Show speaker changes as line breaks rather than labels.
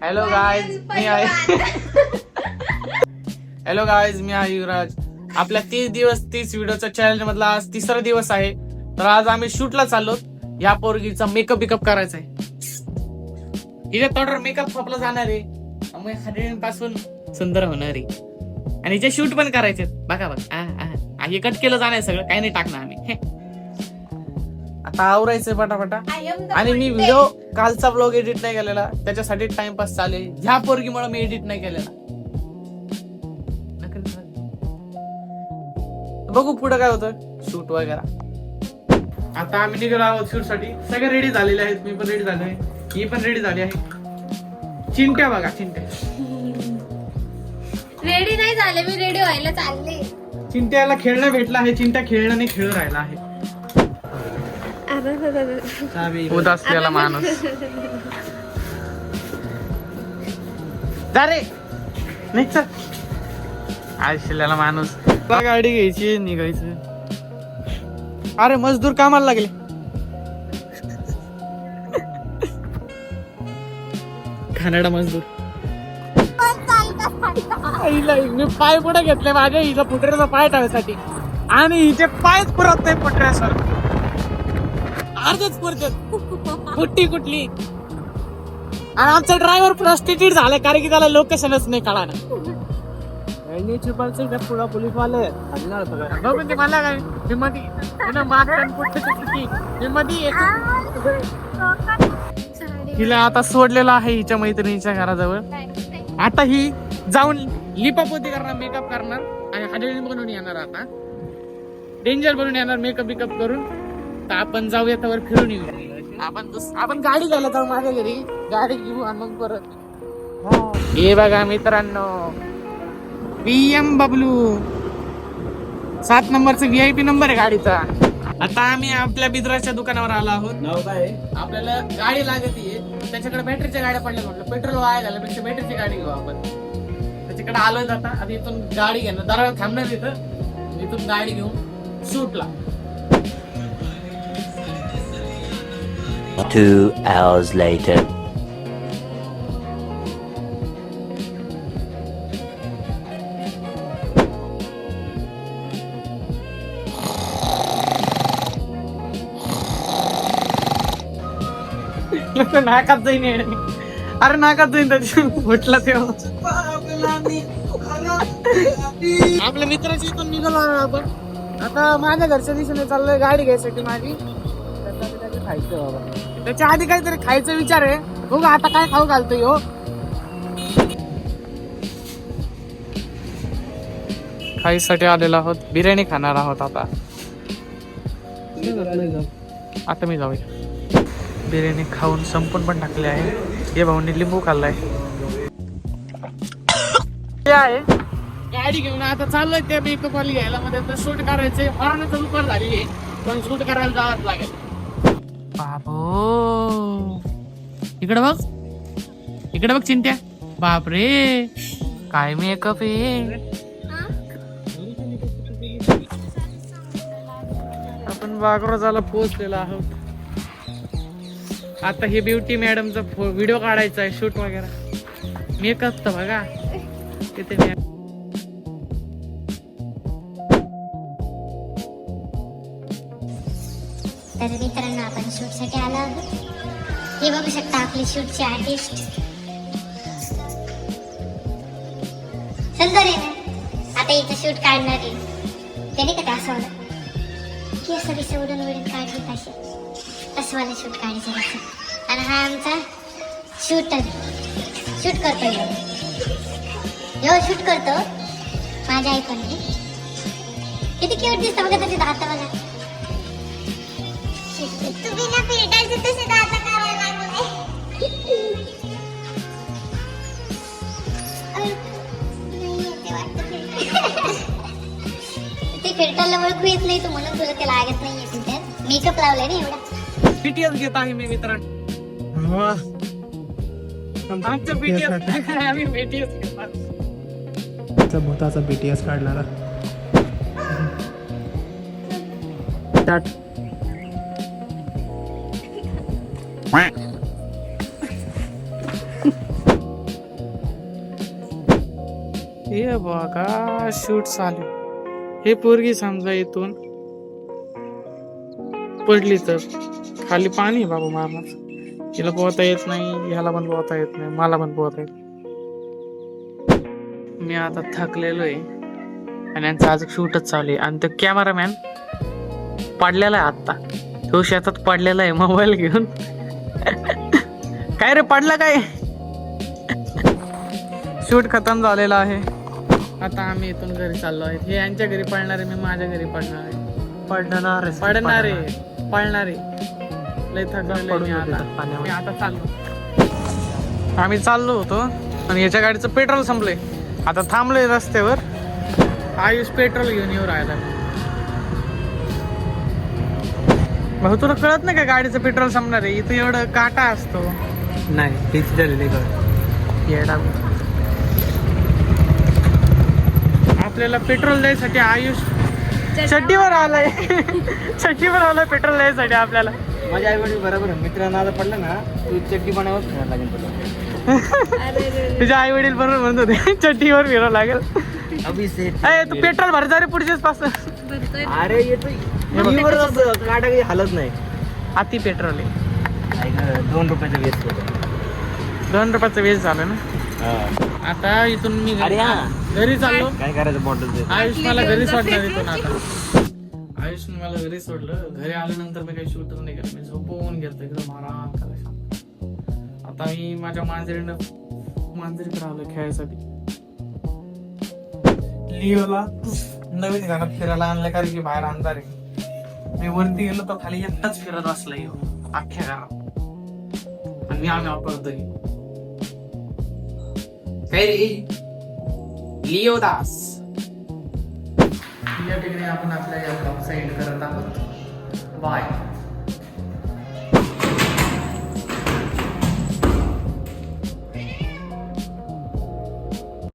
Hello guys मी आहे hello guys मी आहे युवराज. आपल्या 30 दिवस 30 व्हिडिओचा चॅलेंज मधला आज तिसरा दिवस आहे. तर आज आम्ही शूटला चाललो. या पोरगीचा मेकअप बिकअप करायचा आहे. हिच्या तोंडावर मेकअप छापला जाणार आहे. त्यामुळे हरिणपासून सुंदर होणार आहे. आणि हिचे शूट पण करायचे बघा बघा. हे कट केलं जाणार सगळं काही नाही टाकणार आम्ही. आता आवरायचंय पटापटा. आणि मी व्हिडिओ कालचा ब्लॉग एडिट नाही केलेला त्याच्यासाठी टाइमपास चालू आहे. ह्या पोरगीमुळे मी एडिट नाही केलेला. बघू पुढे काय होतं शूट वगैरे. आता आम्ही निघालो आहोत शूट साठी. सगळे रेडी झालेले आहेत. मी पण रेडी झालो आहे. ही पण रेडी झाली आहे. चिंट्या बघा चिंट्या
रेडी नाही झाले मी रेडी व्हायला चालले.
चिंट्याला खेळणं भेटलं आहे. चिंट्या खेळणं नाही खेळ राहिला आहे. उदासलेला माणूस रे नाही चल आळशीलेला माणूस. गाडी घ्यायची निघायचं. अरे मजदूर कामाला लागले. कन्नडा मजदूर. मी पाय पुढे घेतले माझ्या हिचा पुटऱ्याचा पाय टाळण्यासाठी आणि हिचे पायच पुरत नाही पुटऱ्यासर. अर्धच पुरतात कुठली कुठली. आणि आमचा ड्रायव्हर प्रॉस्टिट्यूट झालाय कारण की त्याला लोकेशनच नाही कळालं. पुढा पोलीस वाले बघून ते मला काय हिला आता सोडलेला आहे हिच्या मैत्रिणीच्या घराजवळ. आता ही जाऊन लिपापोती करणार मेकअप करणार आणि हडळी बनवून येणार. आता डेंजर बनवून येणार मेकअप बिकअप करून. तर आपण जाऊया त्यावर फिरून येऊ. आपण गाडी घ्यायला जाऊ माझ्या घरी. गाडी घेऊ आणि मग परत. हे बघा मित्रांनो BMW 7 नंबरचा VIP नंबर आहे गाडीचा. आता आम्ही आपल्या बिद्राच्या दुकानावर आलो आहोत. नाव काय आपल्याला गाडी लागत आहे. त्याच्याकडे बॅटरीच्या गाड्या पडल्या. म्हटलं पेट्रोल वाया घालण्यापेक्षा बॅटरीची गाडी घेऊ आपण. त्याच्याकडे आलोय आता. आता इथून गाडी घेणं दरावर थांबणार तिथं. इथून गाडी घेऊन शूटला.
2 hours later.
नाकात जाईन. अरे नाकात जाईन त्याच्या फुटला तेव्हा. आपल्या मित्राची इथून निघालो आपण. आता माझ्या घरच्या दिशेने चाललोय गाडी घ्यायसाठी माझी. खायचं बाबा त्याच्या आधी काहीतरी खायचा विचार आहे. बघू आता काय खाऊ घालतोय हो. खाईसाठी आलेलो आहोत. बिर्याणी खाणार आहोत आता. आता मी जाऊया. बिर्याणी खाऊन संपून पण टाकले आहे. हे भाऊनी लिंबू खाल्लाय. गाडी घेऊन आता चाललोय त्या मेकअप वाली घ्यायला. मध्ये शूट करायचंय. हॉर्नचं दुकान झाली पण शूट करायला जावंच लागेल. बाबो इकडे बघ. इकडे बघ चिंट्या. बापरे काय मेकअप आहे. आपण बागरोजाला पोहोचलेलो आहोत. आता हे ब्युटी मॅडमचा व्हिडिओ काढायचा आहे शूट वगैरे. मेकअप तर बघा तिथे.
तर मित्रांनो आपण शूट साठी आलो आहोत. हे बघू शकता आपले शूटचे आर्टिस्ट. सुंदर आहे ना. आता इथं शूट काढणार आहे. त्याने का असं की असं दिसं उडून उडून काढली तसे तसं मला शूट काढायचं असं. आणि हा आमचा शूटर शूट करतो. यो शूट करतो माझ्या आयफोनने. किती क्यूट दिसतं बघा त्याचे दात बघा. तू बिना फिल्टरचे तसे दात करायला लागले. ते फिल्टरला ओळखू येत नाही तू म्हणून तुला ते लागत नाहीये फिल्टर. मेकअप लावलाय ना एवढा.
BTS घेत आहे मी मित्रांनो. आमचं BTS आम्ही BTS घेतात.
भूताचा BTS काढणारा.
हे बघा शूट चालू. हे पोरगी समजा इथून पडली तर खाली पाणी आहे बाबा मारणार. तिला पोहता येत नाही, ह्याला पण पोहता येत नाही, मला पण पोहता येत. मी आता थकलेलो आहे आणि यांचं आज शूटच चालू आहे. आणि तो कॅमेरामॅन पडलेला आहे आत्ता, तो शेतात पडलेला आहे मोबाईल घेऊन. काय रे पडला काय? शूट खतम झालेला आहे. आता आम्ही इथून घरी चाललो आहे. हे यांच्या घरी पडणार आहे, मी माझ्या घरी पडणार आहे. पडणार आहे. लय थकलेलो मी आता चाललो. आम्ही चाललो होतो आणि याच्या गाडीचं पेट्रोल संपलंय. आता थांबलोय रस्त्यावर. आयुष पेट्रोल घेऊन येऊ राहिला. भाऊ तुला कळत नाही का गाडीचं पेट्रोल संपणार आहे? इथं एवढं काटा असतो.
नाही तेच झालेले
येडा. आपल्याला पेट्रोल द्यायसाठी आयुष चड्डीवर आलाय. चड्डीवर आलाय पेट्रोल द्यायसाठी आपल्याला.
माझ्या आई वडील बरोबर आहे. मित्रांना आता पडलं ना तू चड्डी बनावच फिरायला लागेल तुला.
तुझे आई वडील बरोबर म्हणत होते चड्डीवर फिरावं लागेल.
अभिषेक
अय तू पेट्रोल भर जा रे पुढच्याच पासून.
अरे येतो काटा काही हालत नाही.
अति पेट्रोल आहे.
2 रुपयाचं वेस्ट होतं.
2 रुपयाचं वेस्ट झालं ना. आता इथून मी
अरे हा.
घरी चाललो.
काय करायचं बॉटल
आयुष मला घरी सोडणार इथून आता. आयुषने मला घरी सोडलं. घरी आल्यानंतर मी काही शूटच नाही केलं. मी झोपवून घेतो एकदम आराम करायचा. आता मी माझ्या मांजरीकडे आलो खेळायसाठी. लिओला नवीन घरात फिरायला आणलं कारण की बाहेर अंधार आहे. मी वरती गेलो तर खाली एकटाच फिरत बसला अख्ख्या घरात. आणि आम्ही वापरतोय काय रे लिओ दास. या ठिकाणी आपण आपल्या या ब्लॉगचा एंड करत आहोत. बाय.